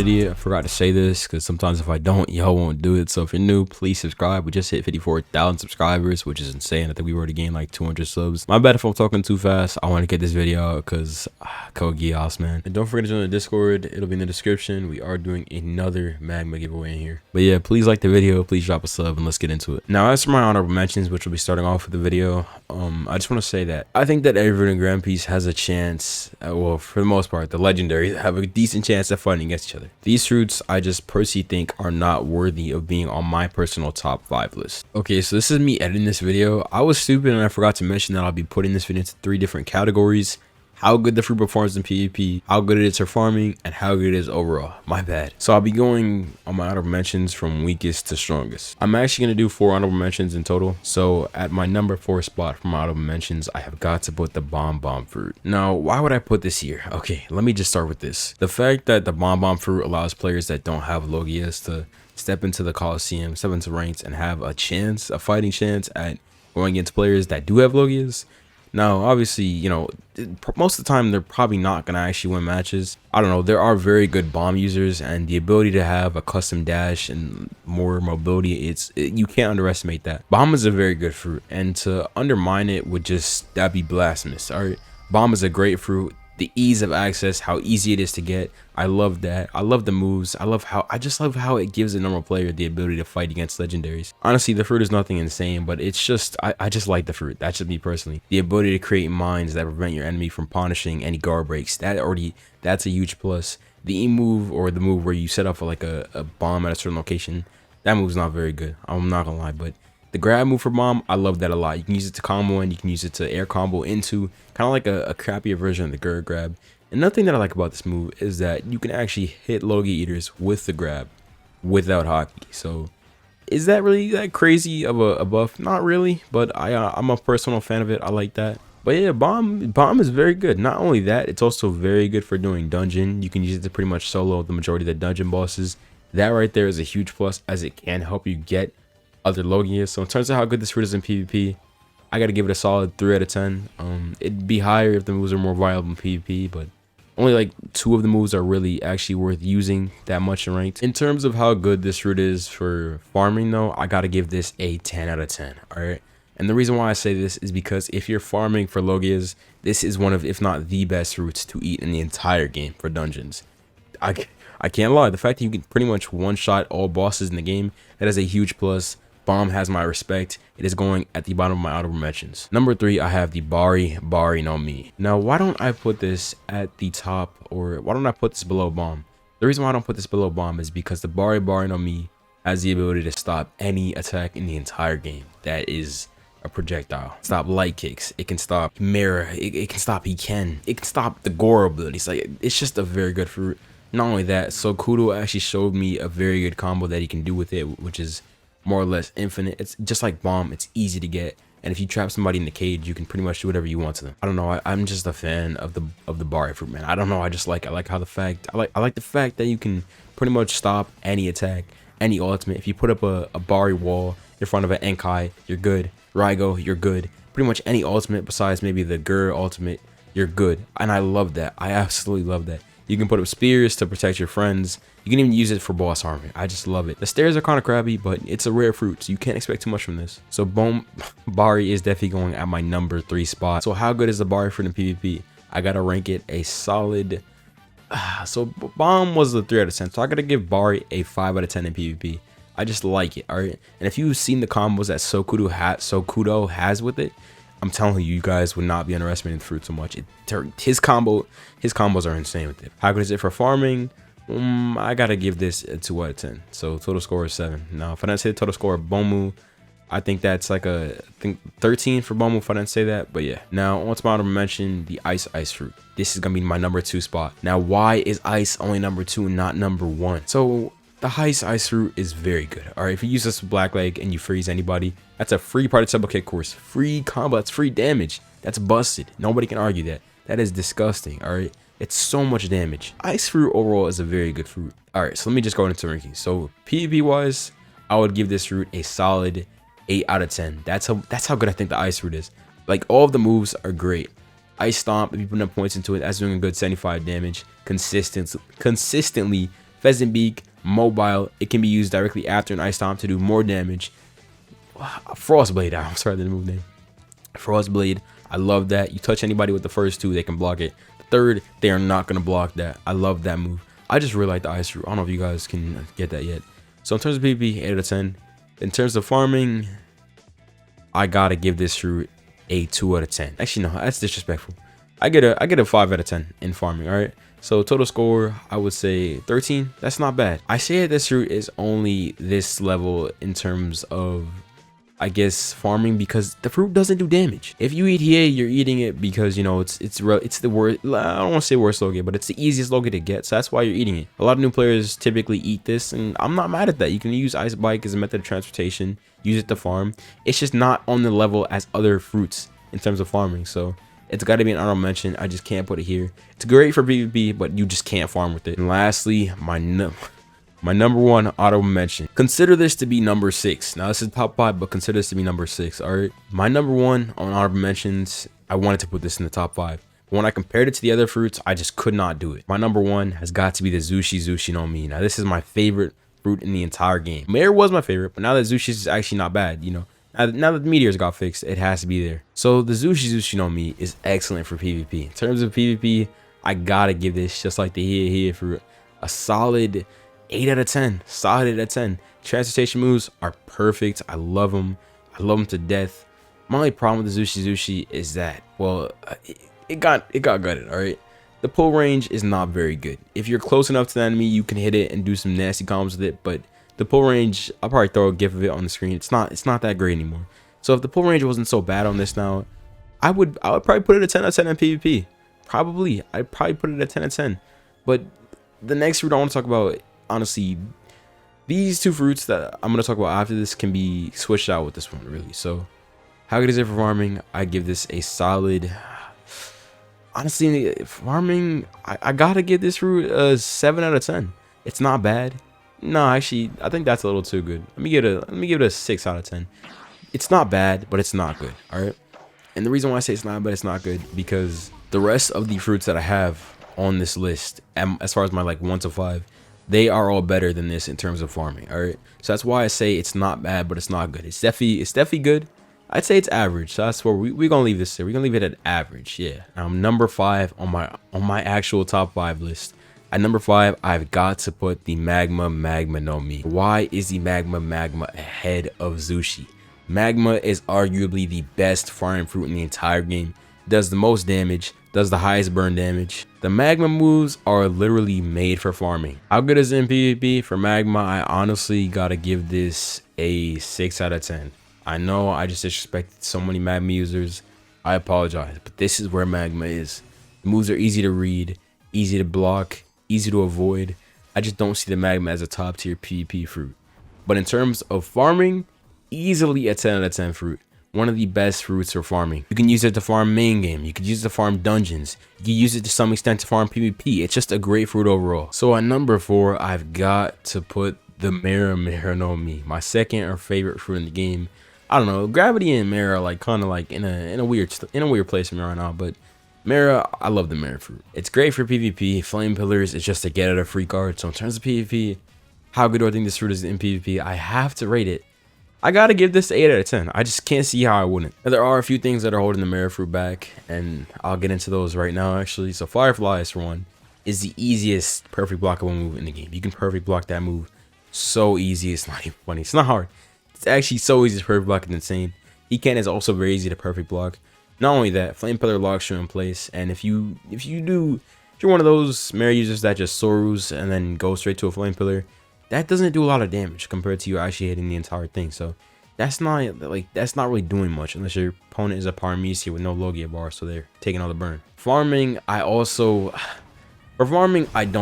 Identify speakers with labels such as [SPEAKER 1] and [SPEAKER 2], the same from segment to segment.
[SPEAKER 1] idiot, I forgot to say this because sometimes if I don't, y'all won't do it. So if you're new, please subscribe. We just hit 54,000 subscribers, which is insane. I think we already gained like 200 subs. My bad if I'm talking too fast. I want to get this video out because code Gios, man. And don't forget to join the Discord. It'll be in the description. We are doing another magma giveaway in here. But yeah, please like the video, please drop a sub, and let's get into it. Now, as for my honorable mentions, which will be starting off with the video, I just want to say that I think that every Grand Piece has a chance, well, for the most part, the legendaries have a decent chance of fighting against each other. These fruits, I just personally think are not worthy of being on my personal top 5 list. Okay, so this is me editing this video. I was stupid and I forgot to mention that I'll be putting this video into 3 different categories: how good the fruit performs in PvP, how good it is for farming, and how good it is overall. My bad. So I'll be going on my honorable mentions from weakest to strongest. I'm actually going to do 4 honorable mentions in total. So at my number 4 spot for my honorable mentions, I have got to put the bomb fruit. Now, why would I put this here? Okay, let me just start with this. The fact that the bomb fruit allows players that don't have Logias to step into the Coliseum, step into ranks, and have a chance, a fighting chance at going against players that do have Logias. Now, obviously, you know, most of the time they're probably not going to actually win matches. I don't know. There are very good bomb users, and the ability to have a custom dash and more mobility, you can't underestimate that. Bomb is a very good fruit, and to undermine it would just, that'd be blasphemous. All right. Bomb is a great fruit. The ease of access, how easy it is to get, I love that. I love the moves. I just love how it gives a normal player the ability to fight against legendaries. Honestly, the fruit is nothing insane, but it's just, I just like the fruit. That's just me personally. The ability to create mines that prevent your enemy from punishing any guard breaks, that's a huge plus. The E move, or the move where you set up like a bomb at a certain location, that move's not very good. I'm not gonna lie, but the grab move for bomb, I love that a lot. You can use it to combo, and you can use it to air combo into kind of like a crappier version of the Gurenge grab. Another thing that I like about this move is that you can actually hit Logia eaters with the grab without hockey. So is that really that crazy of a buff? Not really, but I'm a personal fan of it. I like that. But yeah, bomb is very good. Not only that, it's also very good for doing dungeon. You can use it to pretty much solo the majority of the dungeon bosses. That right there is a huge plus, as it can help you get other Logias. So in terms of how good this fruit is in PvP, I gotta give it a solid 3 out of 10. It'd be higher if the moves are more viable in PvP, but only like 2 of the moves are really actually worth using that much in ranked. In terms of how good this fruit is for farming though, I gotta give this a 10 out of 10. All right. And the reason why I say this is because if you're farming for Logias, this is one of, if not the best fruits to eat in the entire game for dungeons. I can't lie. The fact that you can pretty much one-shot all bosses in the game, that is a huge plus. Bomb has my respect. It is going at the bottom of my honorable mentions. Number 3, I have the Bari no Mi. Now, why don't I put this at the top, or why don't I put this below Bomb? The reason why I don't put this below Bomb is because the Bari no Mi has the ability to stop any attack in the entire game that is a projectile. Stop light kicks. It can stop mirror. It can stop it can stop the gore abilities. Like, it's just a very good fruit. Not only that, Sokudo actually showed me a very good combo that he can do with it, which is more or less infinite. It's just like Bomb. It's easy to get, and if you trap somebody in the cage, you can pretty much do whatever you want to them. I don't know. I'm just a fan of the Bari fruit, man. I don't know. I like how I like the fact that you can pretty much stop any attack, any ultimate. If you put up a Bari wall in front of an Enkai, you're good. Raigo, you're good. Pretty much any ultimate besides maybe the Gur ultimate, you're good. And I love that. I absolutely love that. You can put up spears to protect your friends. You can even use it for boss armor. I just love it. The stairs are kind of crabby, but it's a rare fruit, so you can't expect too much from this. So Bari is definitely going at my number 3 spot. So how good is the Bari fruit in PvP? I gotta rank it a solid. So Bomb was the 3 out of 10. So I gotta give Bari a 5 out of 10 in PvP. I just like it. All right. And if you've seen the combos that Sokudo has with it, I'm telling you, you guys would not be underestimating the fruit so much. His combos are insane with it. How good is it for farming? I gotta give this a 2 out of 10. So total score is 7. Now, if I didn't say the total score of Bomu, I think that's like I think 13 for Bomu if I didn't say that. But yeah. Now, on to my honorable mention, the ice fruit. This is gonna be my number 2 spot. Now, why is ice only number 2 and not number 1? So the ice fruit is very good. All right, if you use this with Blackleg and you freeze anybody, that's a free participle kick course, free combo, that's free damage. That's busted. Nobody can argue that. That is disgusting. All right, it's so much damage. Ice fruit overall is a very good fruit. All right, so let me just go into rankings. So PvP wise, I would give this fruit a solid 8 out of 10. That's how good I think the ice fruit is. Like, all of the moves are great. Ice stomp, if you put enough points into it, that's doing a good 75 damage consistently. Pheasant Beak, mobile. It can be used directly after an ice stomp to do more damage. Frostblade, I'm sorry, the move name. Frostblade, I love that. You touch anybody with the first two, they can block it. The third, they are not going to block that. I love that move. I just really like the ice root. I don't know if you guys can get that yet. So in terms of PvP, 8 out of 10. In terms of farming, I gotta give this route a 2 out of 10. Actually, no, that's disrespectful. I get a 5 out of 10 in farming. All right. So total score, I would say 13. That's not bad. I say that this route is only this level in terms of, I guess, farming, because the fruit doesn't do damage. If you eat here, you're eating it because, you know, it's the worst. I don't want to say worst Logi, but it's the easiest Logi to get, so that's why you're eating it. A lot of new players typically eat this, and I'm not mad at that. You can use Ice Bike as a method of transportation, use it to farm. It's just not on the level as other fruits in terms of farming, so it's got to be an honorable mention. I just can't put it here. It's great for PvP, but you just can't farm with it. And lastly, my number one auto mention. Consider this to be number 6. Now this is top 5, but consider this to be number 6. All right. My number one on honorable mentions, I wanted to put this in the top 5. When I compared it to the other fruits, I just could not do it. My number one has got to be the Zushi no Mi. Now this is my favorite fruit in the entire game. Mare was my favorite, but now that Zushi is actually not bad, you know. Now that the meteors got fixed, it has to be there. So the Zushi no Mi is excellent for PvP. In terms of PvP, I gotta give this, just like the here fruit, a solid 8 out of 10. Solid 8 out of 10. Transportation moves are perfect. I love them. I love them to death. My only problem with the Zushi is that, well, it got gutted. All right. The pull range is not very good. If you're close enough to the enemy, you can hit it and do some nasty combos with it. But the pull range, I'll probably throw a gif of it on the screen. It's not that great anymore. So if the pull range wasn't so bad on this now, I would probably put it at 10 out of 10 in PvP. I'd probably put it at 10 out of 10. But the next route I want to talk about, honestly, these two fruits that I'm going to talk about after this can be switched out with this one, really. So how good is it for farming? I give this a solid, honestly, farming, I gotta give this fruit a 7 out of 10. It's not bad. No, actually, I think that's a little too good. Let me give it a 6 out of 10. It's not bad, but it's not good. All right. And the reason why I say it's not bad, it's not good, because the rest of the fruits that I have on this list, as far as my like 1 to 5, they are all better than this in terms of farming. All right. So that's why I say it's not bad, but it's not good. It's definitely good. I'd say it's average. So that's where we're gonna leave this there. We're gonna leave it at average. Yeah. Number 5 on my actual top 5 list. At number 5, I've got to put the Magma no Mi. Why is the Magma ahead of Zushi? Magma is arguably the best farming fruit in the entire game. Does the most damage, does the highest burn damage. The Magma moves are literally made for farming. How good is it in PvP? For Magma, I honestly gotta give this a 6 out of 10. I know I just disrespected so many Magma users. I apologize, but this is where Magma is. The moves are easy to read, easy to block, easy to avoid. I just don't see the Magma as a top tier PvP fruit. But in terms of farming, easily a 10 out of 10 fruit. One of the best fruits for farming. You can use it to farm main game. You could use it to farm dungeons. You can use it to some extent to farm PvP. It's just a great fruit overall. So at number 4, I've got to put the Mare no Mi, my second or favorite fruit in the game. I don't know. Gravity and Mare are like kind of like in a weird place for me right now, but Mare, I love the Mare fruit. It's great for PvP. Flame Pillars is just to get at a free card. So in terms of PvP, how good do I think this fruit is in PvP? I have to rate it. I gotta give this 8 out of 10. I just can't see how I wouldn't. Now, there are a few things that are holding the Mare fruit back, and I'll get into those right now actually. So Fireflies, for one, is the easiest perfect blockable move in the game. You can perfect block that move so easy. It's not even funny. It's not hard. It's actually so easy to perfect block. It's insane. Hecan is also very easy to perfect block. Not only that, Flame Pillar locks you in place, and if you're one of those Mare users that just Sorus and then go straight to a Flame Pillar, that doesn't do a lot of damage compared to you actually hitting the entire thing. So that's not really doing much unless your opponent is a Parmesia with no Logia bar, so they're taking all the burn. Farming, I don't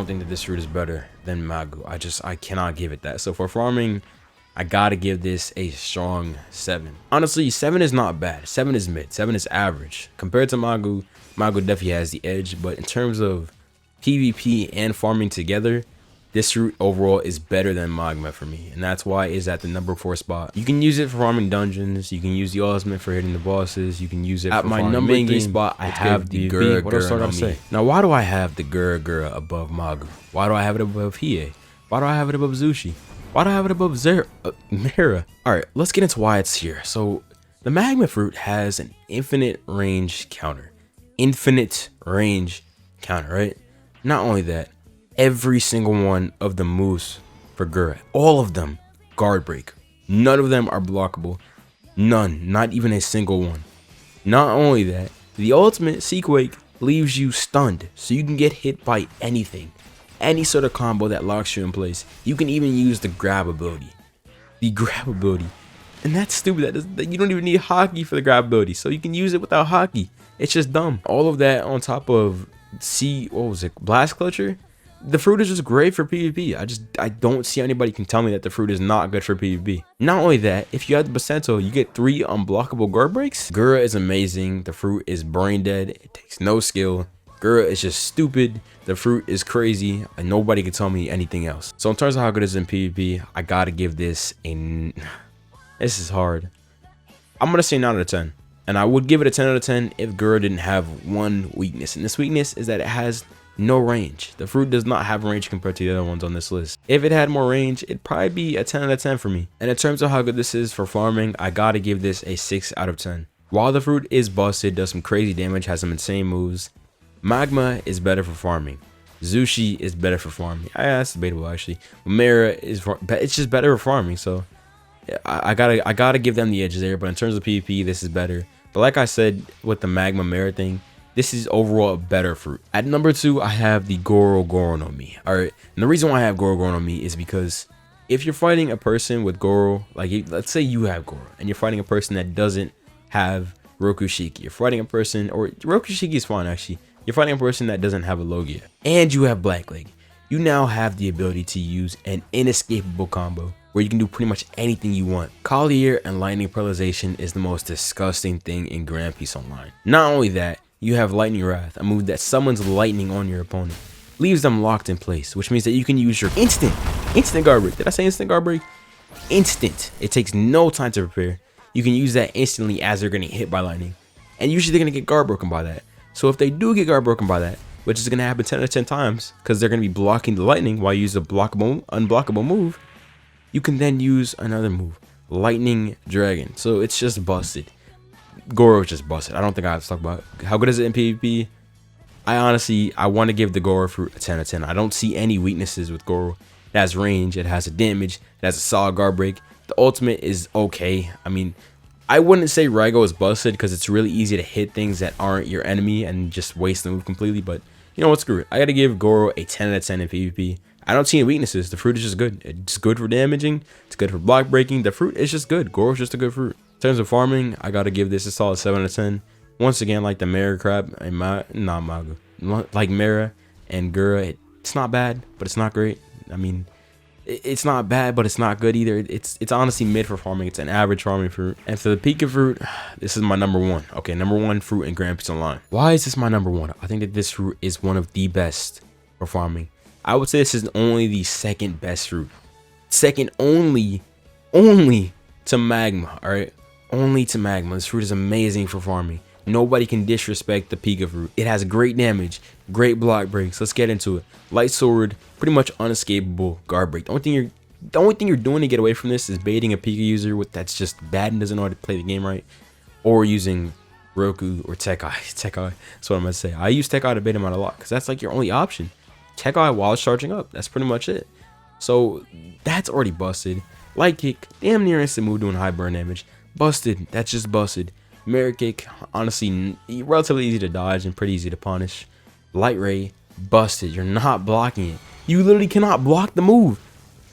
[SPEAKER 1] think that this fruit is better than Magu. I cannot give it that. So for farming, I gotta give this a strong 7. Honestly, 7 is not bad. 7 is mid. 7 is average. Compared to Magu, Magu definitely has the edge. But in terms of PvP and farming together, this route overall is better than Magma for me. And that's why it's at the number 4 spot. You can use it for farming dungeons. You can use the ultimate for hitting the bosses. You can use it at my number 3 spot. I have the Gurenge. What else do I gotta say? Now, why do I have the Gurenge above Magu? Why do I have it above Hiei? Why do I have it above Zushi? Why do I have it above Mera? Alright, let's get into why it's here. So, the magma fruit has an infinite range counter. Infinite range counter, right? Not only that, every single one of the moves for Gura, all of them, guard break. None of them are blockable. None, not even a single one. Not only that, the ultimate Sequake leaves you stunned, so you can get hit by anything. Any sort of combo that locks you in place. You can even use the grab ability. The grab ability. And that's stupid. You don't even need hockey for the grab ability, so you can use it without hockey. It's just dumb. All of that on top of Blast Clutcher? The fruit is just great for PvP. I don't see anybody can tell me that the fruit is not good for PvP. Not only that, if you have the Bacento, you get 3 unblockable guard breaks. Gura is amazing. The fruit is brain dead. It takes no skill. Gura is just stupid. The fruit is crazy, and nobody can tell me anything else. So in terms of how good it is in PvP, I gotta give this a... This is hard. I'm gonna say 9 out of 10. And I would give it a 10 out of 10 if Gura didn't have one weakness. And this weakness is that it has no range. The fruit does not have range compared to the other ones on this list. If it had more range, it'd probably be a 10 out of 10 for me. And in terms of how good this is for farming, I gotta give this a 6 out of 10. While the fruit is busted, does some crazy damage, has some insane moves, Magma is better for farming. Zushi is better for farming. Yeah, that's debatable actually. Mera is it's just better for farming. So I gotta give them the edge there. But in terms of PvP, this is better. But like I said with the Magma Mera thing, this is overall a better fruit. At number 2, I have the Goro no Mi. Alright, and the reason why I have Goro no Mi is because if you're fighting a person with Goro, like let's say you have Goro, and you're fighting a person that doesn't have Rokushiki. You're fighting a person, or Rokushiki is fine actually. You're fighting a person that doesn't have a Logia, and you have Blackleg. You now have the ability to use an inescapable combo where you can do pretty much anything you want. Collier and Lightning Paralyzation is the most disgusting thing in Grand Peace Online. Not only that, you have Lightning Wrath, a move that summons lightning on your opponent, leaves them locked in place, which means that you can use your instant guard break. Did I say instant guard break? Instant. It takes no time to prepare. You can use that instantly as they're getting hit by lightning, and usually they're gonna get guard broken by that. So if they do get guard broken by that, which is gonna happen 10 out of 10 times, because they're gonna be blocking the lightning while you use a unblockable move, you can then use another move, Lightning Dragon. So it's just busted. Goro is just busted. I don't think I have to talk about how good is it in PvP. I want to give the Goro fruit a 10 out of 10. I don't see any weaknesses with Goro. It has range, it has a damage, it has a solid guard break. The ultimate is okay. I mean, I wouldn't say Raigo is busted because it's really easy to hit things that aren't your enemy and just waste the move completely. But you know what, screw it. I gotta give Goro a 10 out of 10 in PvP. I don't see any weaknesses. The fruit is just good. It's good for damaging. It's good for block breaking. The fruit is just good. Goro's just a good fruit. In terms of farming, I gotta give this a solid 7 out of 10. Once again, like the Mera crab, like Mera and Gura, it's not bad, but it's not great. I mean, it's not bad, but it's not good either. It's honestly mid for farming. It's an average farming fruit. And for the Pika fruit, this is my number 1. Okay, number 1 fruit in Grand Peace Online. Why is this my number 1? I think that this fruit is one of the best for farming. I would say this is only the second best fruit. Second only to Magma, alright? Only to Magma. This fruit is amazing for farming. Nobody can disrespect the Pika fruit. It has great damage, great block breaks. Let's get into it. Light sword, pretty much unescapable guard break. The only thing you're doing to get away from this is baiting a Pika user that's just bad and doesn't know how to play the game right, or using Roku or Tekai. That's what I'm gonna say. I use Tekai to bait him out a lot because that's like your only option. Tekai while it's charging up. That's pretty much it. So that's already busted. Light kick, damn near instant move doing high burn damage. Busted. That's just busted. Mirror kick, honestly, relatively easy to dodge and pretty easy to punish. Light ray, busted. You're not blocking it. You literally cannot block the move.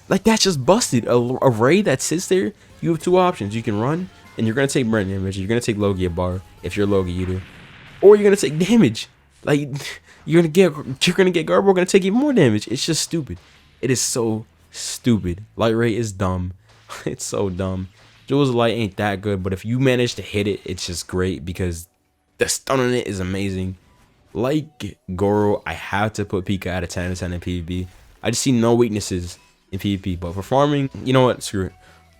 [SPEAKER 1] Like, that's just busted. A ray that sits there, you have 2 options. You can run, and you're gonna take burn damage. You're gonna take Logia bar if you're a Logia eater, or you're gonna take damage. Like, you're gonna get guard broken, gonna take even more damage. It's just stupid. It is so stupid. Light ray is dumb. It's so dumb. Jewels of Light ain't that good, but if you manage to hit it, it's just great because the stun on it is amazing. Like Goro, I have to put Pika at a 10 out of 10 in PvP. I just see no weaknesses in PvP, but for farming, you know what? Screw it.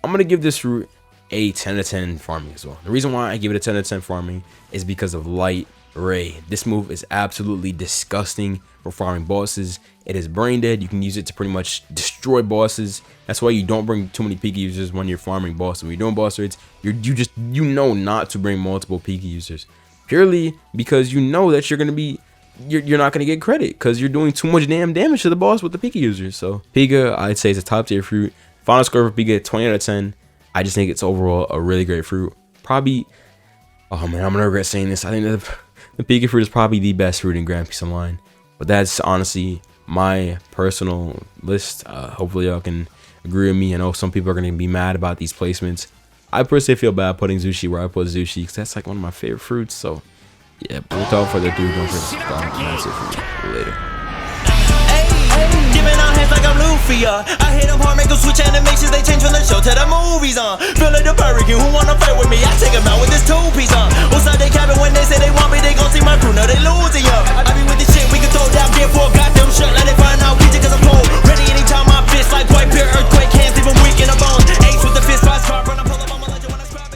[SPEAKER 1] I'm gonna give this fruit a 10 out of 10 farming as well. The reason why I give it a 10 out of 10 farming is because of Light Ray. This move is absolutely disgusting for farming bosses. It is brain dead. You can use it to pretty much destroy bosses. That's why you don't bring too many Pika users when you're farming bosses. When you're doing boss raids, you know not to bring multiple Pika users, purely because you know that you're not gonna get credit because you're doing too much damn damage to the boss with the Pika users. So Pika, I'd say, is a top tier fruit. Final score for Pika, 20 out of 10. I just think it's overall a really great fruit. Probably, oh man, I'm gonna regret saying this. I think that the Pika fruit is probably the best fruit in Grand Peace Online. But that's honestly my personal list. Hopefully y'all can agree with me. I know some people are going to be mad about these placements. I personally feel bad putting Zushi where I put Zushi because that's like one of my favorite fruits. So yeah, but without further ado, don't forget to subscribe. And that's it for me. Later.
[SPEAKER 2] Giving out hands like I'm Luffy, I hit them hard, make them switch animations. They change from the show to the movies, feel like the hurricane who wanna